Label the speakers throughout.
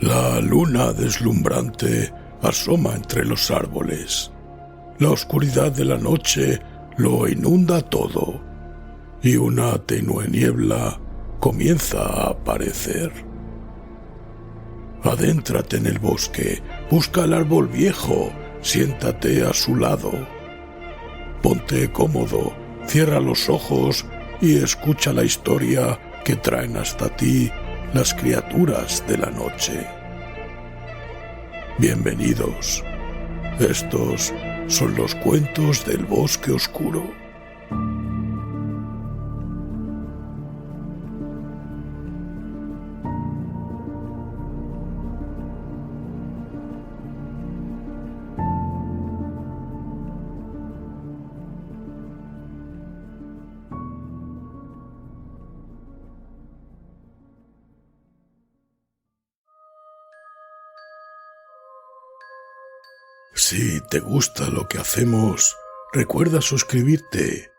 Speaker 1: La luna deslumbrante asoma entre los árboles. La oscuridad de la noche lo inunda todo, y una tenue niebla comienza a aparecer. Adéntrate en el bosque, busca el árbol viejo, siéntate a su lado. Ponte cómodo, cierra los ojos y escucha la historia que traen hasta ti las criaturas de la noche. Bienvenidos. Estos son los cuentos del bosque oscuro. Si te gusta lo que hacemos, recuerda suscribirte.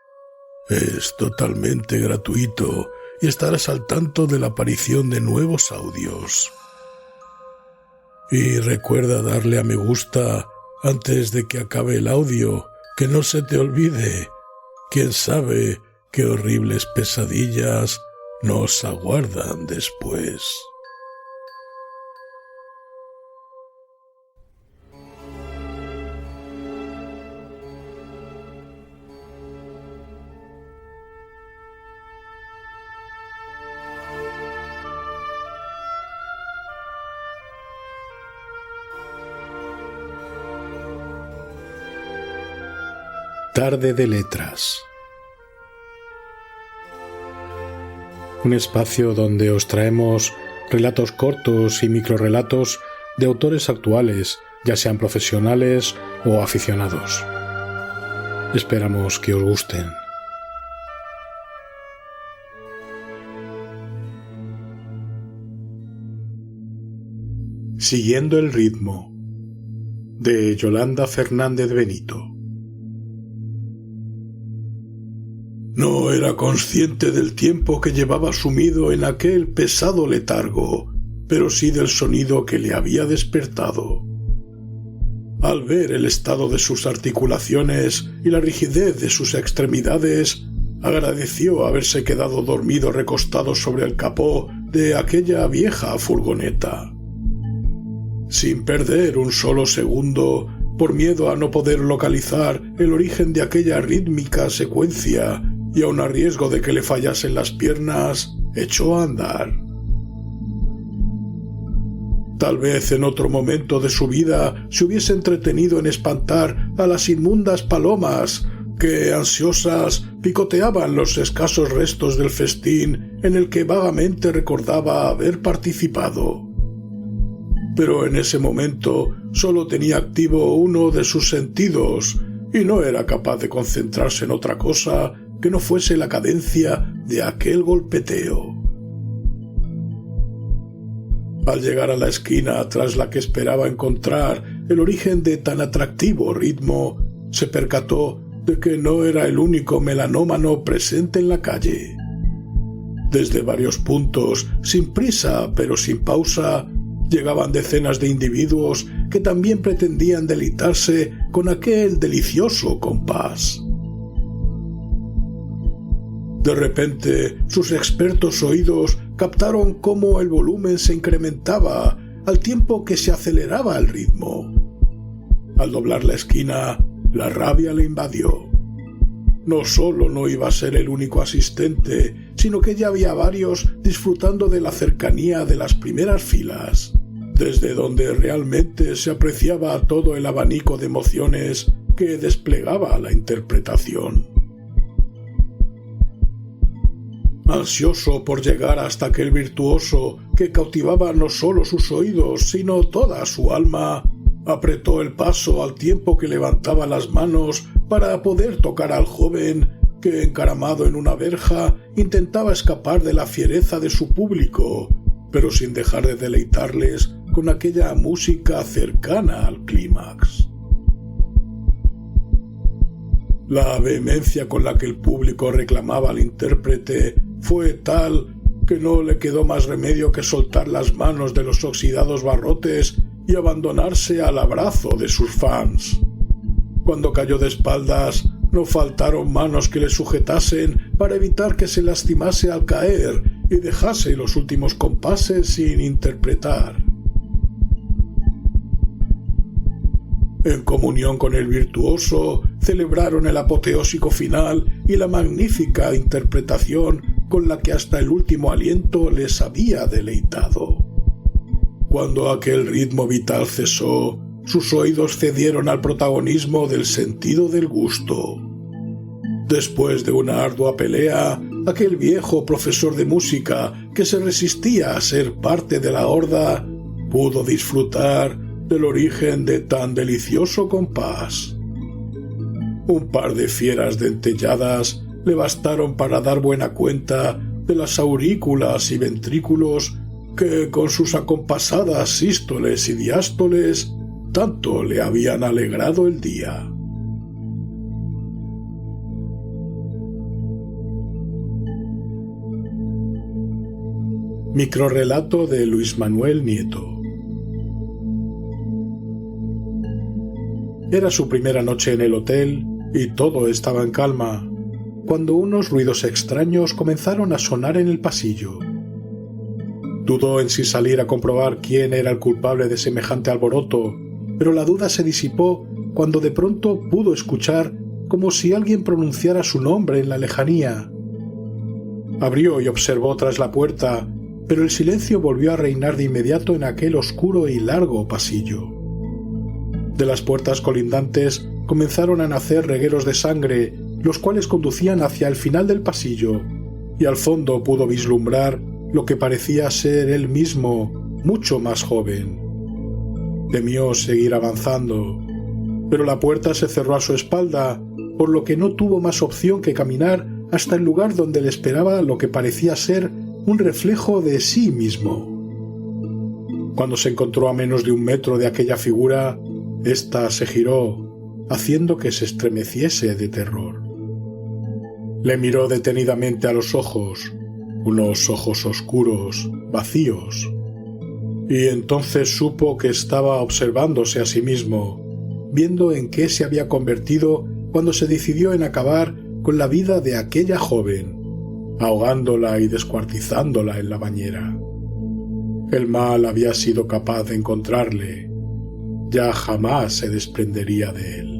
Speaker 1: Es totalmente gratuito y estarás al tanto de la aparición de nuevos audios. Y recuerda darle a me gusta antes de que acabe el audio, que no se te olvide. Quién sabe qué horribles pesadillas nos aguardan después. Tarde de Letras. Un espacio donde os traemos relatos cortos y microrrelatos de autores actuales, ya sean profesionales o aficionados. Esperamos que os gusten. Siguiendo el ritmo, de Yolanda Fernández Benito. No era consciente del tiempo que llevaba sumido en aquel pesado letargo, pero sí del sonido que le había despertado. Al ver el estado de sus articulaciones y la rigidez de sus extremidades, agradeció haberse quedado dormido recostado sobre el capó de aquella vieja furgoneta. Sin perder un solo segundo, por miedo a no poder localizar el origen de aquella rítmica secuencia, y aun a riesgo de que le fallasen las piernas, echó a andar. Tal vez en otro momento de su vida se hubiese entretenido en espantar a las inmundas palomas que, ansiosas, picoteaban los escasos restos del festín en el que vagamente recordaba haber participado. Pero en ese momento solo tenía activo uno de sus sentidos y no era capaz de concentrarse en otra cosa que no fuese la cadencia de aquel golpeteo. Al llegar a la esquina tras la que esperaba encontrar el origen de tan atractivo ritmo, se percató de que no era el único melanómano presente en la calle. Desde varios puntos, sin prisa pero sin pausa, llegaban decenas de individuos que también pretendían deleitarse con aquel delicioso compás. De repente, sus expertos oídos captaron cómo el volumen se incrementaba al tiempo que se aceleraba el ritmo. Al doblar la esquina, la rabia le invadió. No solo no iba a ser el único asistente, sino que ya había varios disfrutando de la cercanía de las primeras filas, desde donde realmente se apreciaba todo el abanico de emociones que desplegaba la interpretación. Ansioso por llegar hasta aquel virtuoso que cautivaba no solo sus oídos, sino toda su alma, apretó el paso al tiempo que levantaba las manos para poder tocar al joven que, encaramado en una verja, intentaba escapar de la fiereza de su público, pero sin dejar de deleitarles con aquella música cercana al clímax. La vehemencia con la que el público reclamaba al intérprete fue tal que no le quedó más remedio que soltar las manos de los oxidados barrotes y abandonarse al abrazo de sus fans. Cuando cayó de espaldas, no faltaron manos que le sujetasen para evitar que se lastimase al caer y dejase los últimos compases sin interpretar. En comunión con el virtuoso, celebraron el apoteósico final y la magnífica interpretación con la que hasta el último aliento les había deleitado. Cuando aquel ritmo vital cesó, sus oídos cedieron al protagonismo del sentido del gusto. Después de una ardua pelea, aquel viejo profesor de música que se resistía a ser parte de la horda pudo disfrutar del origen de tan delicioso compás. Un par de fieras dentelladas le bastaron para dar buena cuenta de las aurículas y ventrículos que, con sus acompasadas sístoles y diástoles, tanto le habían alegrado el día. Microrrelato de Luis Manuel Nieto. Era su primera noche en el hotel y todo estaba en calma, cuando unos ruidos extraños comenzaron a sonar en el pasillo. Dudó en si salir a comprobar quién era el culpable de semejante alboroto, pero la duda se disipó cuando de pronto pudo escuchar como si alguien pronunciara su nombre en la lejanía. Abrió y observó tras la puerta, pero el silencio volvió a reinar de inmediato en aquel oscuro y largo pasillo. De las puertas colindantes comenzaron a nacer regueros de sangre, los cuales conducían hacia el final del pasillo, y al fondo pudo vislumbrar lo que parecía ser él mismo, mucho más joven. Temió seguir avanzando, pero la puerta se cerró a su espalda, por lo que no tuvo más opción que caminar hasta el lugar donde le esperaba lo que parecía ser un reflejo de sí mismo. Cuando se encontró a menos de 1 metro de aquella figura, ésta se giró, haciendo que se estremeciese de terror. Le miró detenidamente a los ojos, unos ojos oscuros, vacíos, y entonces supo que estaba observándose a sí mismo, viendo en qué se había convertido cuando se decidió en acabar con la vida de aquella joven, ahogándola y descuartizándola en la bañera. El mal había sido capaz de encontrarle. Ya jamás se desprendería de él.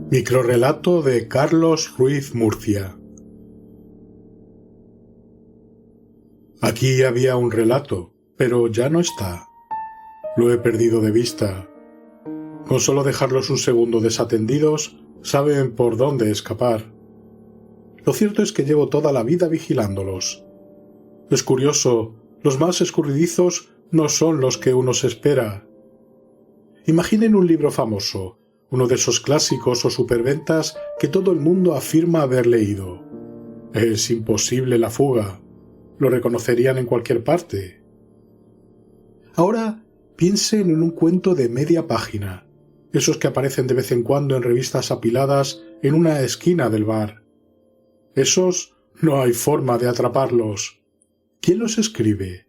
Speaker 1: Microrrelato de Carlos Ruiz Murcia. Aquí había un relato, pero ya no está. Lo he perdido de vista. Con solo dejarlos un segundo desatendidos, saben por dónde escapar. Lo cierto es que llevo toda la vida vigilándolos. Es curioso, los más escurridizos no son los que uno se espera. Imaginen un libro famoso, uno de esos clásicos o superventas que todo el mundo afirma haber leído. Es imposible la fuga. Lo reconocerían en cualquier parte. Ahora piensen en un cuento de media página, esos que aparecen de vez en cuando en revistas apiladas en una esquina del bar. Esos no hay forma de atraparlos. ¿Quién los escribe?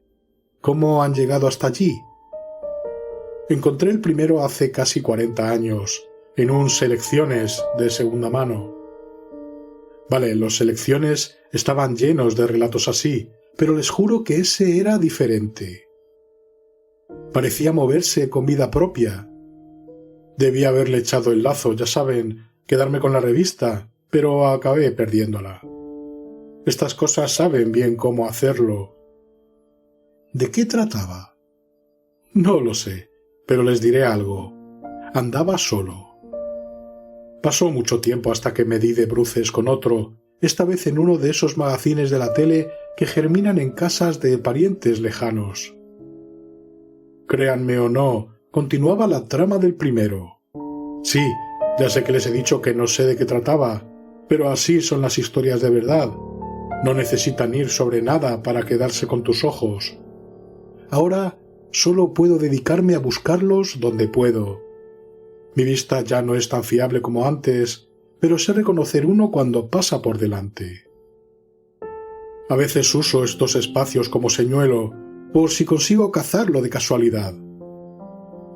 Speaker 1: ¿Cómo han llegado hasta allí? Encontré el primero hace casi 40 años, en un Selecciones de segunda mano. Vale, los Selecciones estaban llenos de relatos así, pero les juro que ese era diferente. Parecía moverse con vida propia. Debí haberle echado el lazo, ya saben, quedarme con la revista, pero acabé perdiéndola. Estas cosas saben bien cómo hacerlo. ¿De qué trataba? No lo sé, pero les diré algo. Andaba solo. Pasó mucho tiempo hasta que me di de bruces con otro, esta vez en uno de esos magazines de la tele que germinan en casas de parientes lejanos. Créanme o no, continuaba la trama del primero. Sí, ya sé que les he dicho que no sé de qué trataba, pero así son las historias de verdad. No necesitan ir sobre nada para quedarse con tus ojos. Ahora solo puedo dedicarme a buscarlos donde puedo. Mi vista ya no es tan fiable como antes, pero sé reconocer uno cuando pasa por delante. A veces uso estos espacios como señuelo, por si consigo cazarlo de casualidad.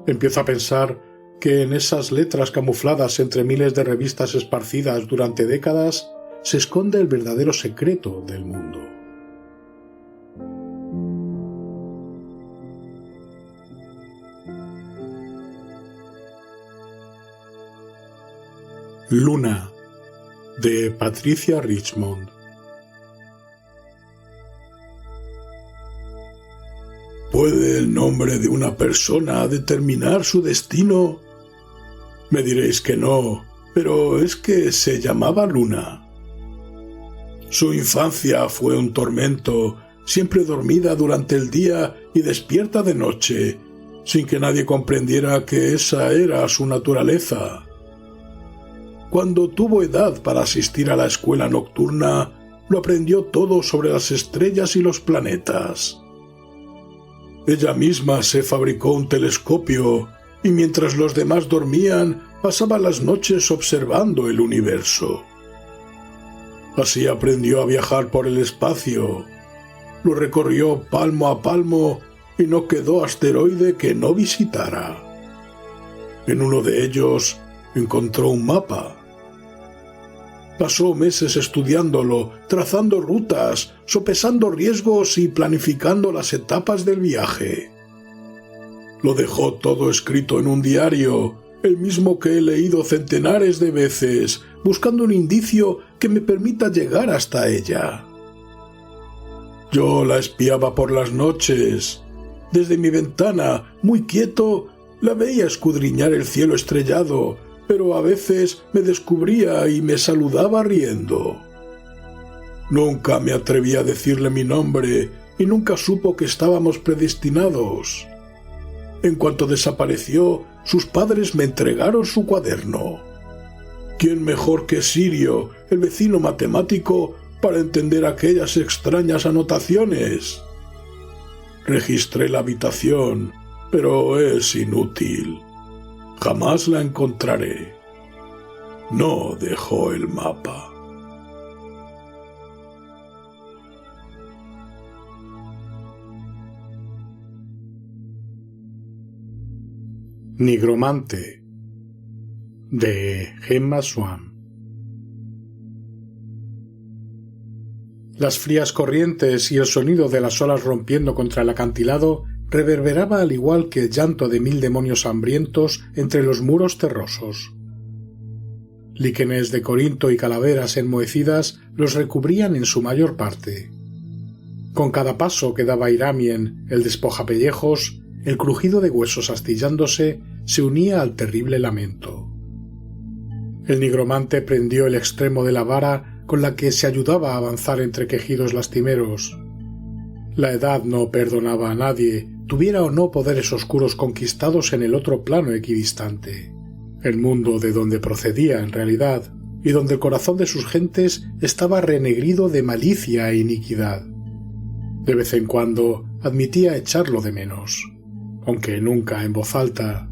Speaker 1: Empiezo a pensar que en esas letras camufladas entre miles de revistas esparcidas durante décadas se esconde el verdadero secreto del mundo. Luna, de Patricia Richmond. ¿Puede el nombre de una persona determinar su destino? Me diréis que no, pero es que se llamaba Luna. Su infancia fue un tormento, siempre dormida durante el día y despierta de noche, sin que nadie comprendiera que esa era su naturaleza. Cuando tuvo edad para asistir a la escuela nocturna, lo aprendió todo sobre las estrellas y los planetas. Ella misma se fabricó un telescopio y mientras los demás dormían, pasaba las noches observando el universo. Así aprendió a viajar por el espacio. Lo recorrió palmo a palmo y no quedó asteroide que no visitara. En uno de ellos encontró un mapa. Pasó meses estudiándolo, trazando rutas, sopesando riesgos y planificando las etapas del viaje. Lo dejó todo escrito en un diario, el mismo que he leído centenares de veces, buscando un indicio que me permita llegar hasta ella. Yo la espiaba por las noches. Desde mi ventana, muy quieto, la veía escudriñar el cielo estrellado, pero a veces me descubría y me saludaba riendo. Nunca me atreví a decirle mi nombre y nunca supo que estábamos predestinados. En cuanto desapareció, sus padres me entregaron su cuaderno. ¿Quién mejor que Sirio, el vecino matemático, para entender aquellas extrañas anotaciones? Registré la habitación, pero es inútil. Jamás la encontraré. No dejó el mapa. Nigromante, de Gemma Swan. Las frías corrientes y el sonido de las olas rompiendo contra el acantilado reverberaba al igual que el llanto de 1000 demonios hambrientos entre los muros terrosos. Líquenes de Corinto y calaveras enmohecidas los recubrían en su mayor parte. Con cada paso que daba Iramien, el despojapellejos, el crujido de huesos astillándose se unía al terrible lamento. El nigromante prendió el extremo de la vara con la que se ayudaba a avanzar entre quejidos lastimeros. La edad no perdonaba a nadie, tuviera o no poderes oscuros conquistados en el otro plano equidistante, el mundo de donde procedía en realidad, y donde el corazón de sus gentes estaba renegrido de malicia e iniquidad. De vez en cuando admitía echarlo de menos, aunque nunca en voz alta.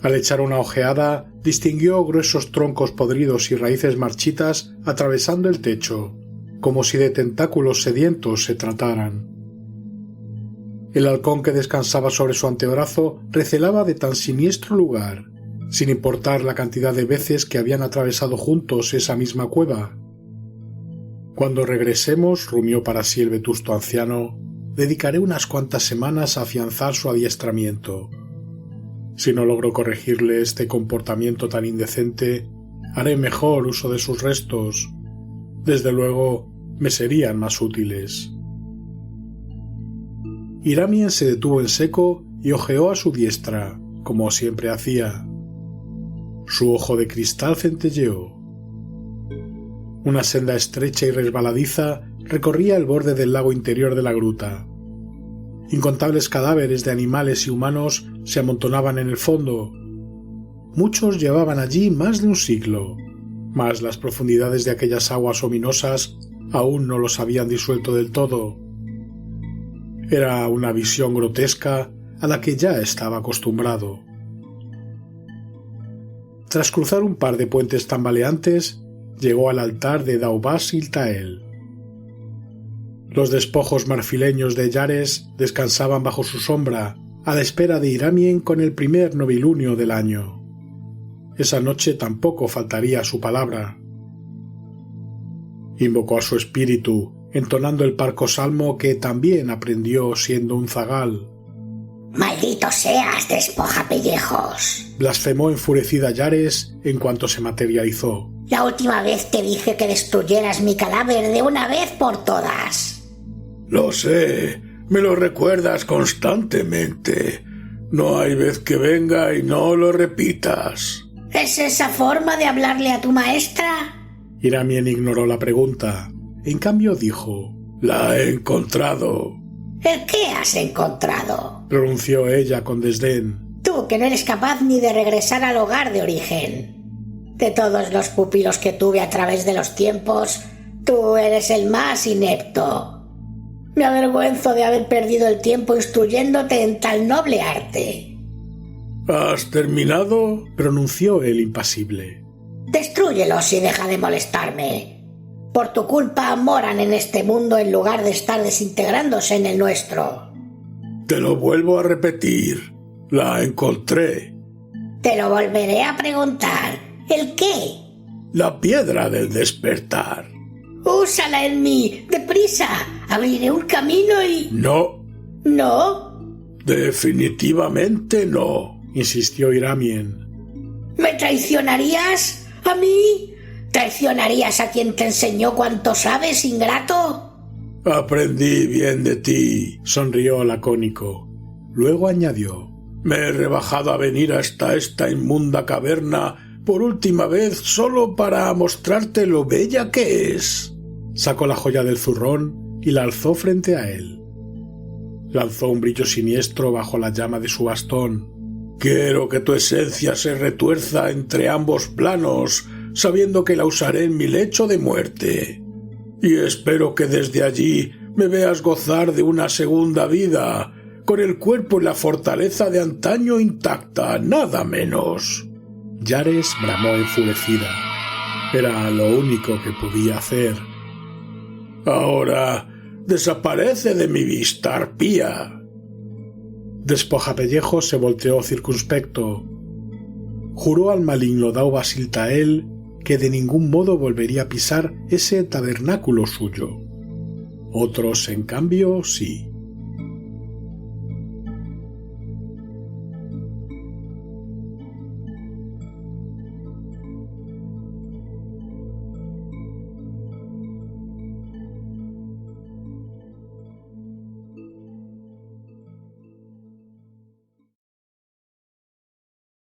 Speaker 1: Al echar una ojeada, distinguió gruesos troncos podridos y raíces marchitas atravesando el techo, como si de tentáculos sedientos se trataran. El halcón que descansaba sobre su antebrazo recelaba de tan siniestro lugar, sin importar la cantidad de veces que habían atravesado juntos esa misma cueva. Cuando regresemos, rumió para sí el vetusto anciano, dedicaré unas cuantas semanas a afianzar su adiestramiento. Si no logro corregirle este comportamiento tan indecente, haré mejor uso de sus restos. Desde luego, me serían más útiles. Iramien se detuvo en seco y ojeó a su diestra, como siempre hacía. Su ojo de cristal centelleó. Una senda estrecha y resbaladiza recorría el borde del lago interior de la gruta. Incontables cadáveres de animales y humanos se amontonaban en el fondo. Muchos llevaban allí más de un siglo, mas las profundidades de aquellas aguas ominosas aún no los habían disuelto del todo. Era una visión grotesca a la que ya estaba acostumbrado.
Speaker 2: Tras cruzar un par de puentes tambaleantes, llegó al altar de Daubasiltael. Los despojos marfileños de Yares descansaban bajo su sombra, a la espera de Iramien con el primer novilunio del año. Esa noche tampoco faltaría su palabra. Invocó a su espíritu, entonando el parco salmo que también aprendió siendo un zagal.
Speaker 3: ¡Maldito seas, despojapellejos!,
Speaker 2: blasfemó enfurecida Yares en cuanto se materializó.
Speaker 3: La última vez te dije que destruyeras mi cadáver de una vez por todas.
Speaker 1: Lo sé, me lo recuerdas constantemente. No hay vez que venga y no lo repitas.
Speaker 3: ¿Es esa forma de hablarle a tu maestra?
Speaker 2: Iramien ignoró la pregunta. En cambio dijo:
Speaker 1: La he encontrado.
Speaker 3: ¿El qué has encontrado?,
Speaker 2: pronunció ella con desdén.
Speaker 3: Tú, que no eres capaz ni de regresar al hogar de origen. De todos los pupilos que tuve a través de los tiempos, tú eres el más inepto. Me avergüenzo de haber perdido el tiempo instruyéndote en tal noble arte.
Speaker 1: ¿Has terminado?,
Speaker 2: pronunció el impasible.
Speaker 3: Destrúyelos y deja de molestarme. Por tu culpa moran en este mundo en lugar de estar desintegrándose en el nuestro.
Speaker 1: Te lo vuelvo a repetir. La encontré.
Speaker 3: Te lo volveré a preguntar. ¿El qué?
Speaker 1: La piedra del despertar.
Speaker 3: Úsala en mí. ¡Deprisa! Abriré un camino y...
Speaker 1: No.
Speaker 3: ¿No?
Speaker 1: Definitivamente no,
Speaker 2: insistió Iramien.
Speaker 3: ¿Me traicionarías? ¿A mí? ¿Traicionarías a quien te enseñó cuánto sabes, ingrato?
Speaker 1: Aprendí bien de ti,
Speaker 2: sonrió lacónico. Luego añadió:
Speaker 1: me he rebajado a venir hasta esta inmunda caverna por última vez solo para mostrarte lo bella que es.
Speaker 2: Sacó la joya del zurrón y la alzó frente a él. Lanzó un brillo siniestro bajo la llama de su bastón.
Speaker 1: Quiero que tu esencia se retuerza entre ambos planos, sabiendo que la usaré en mi lecho de muerte. Y espero que desde allí me veas gozar de una segunda vida, con el cuerpo y la fortaleza de antaño intacta, nada menos.
Speaker 2: Yares bramó enfurecida. Era lo único que podía hacer.
Speaker 1: Ahora desaparece de mi vista, arpía.
Speaker 2: Despojapellejos se volteó circunspecto. Juró al maligno Daubasiltael que de ningún modo volvería a pisar ese tabernáculo suyo. Otros, en cambio, sí.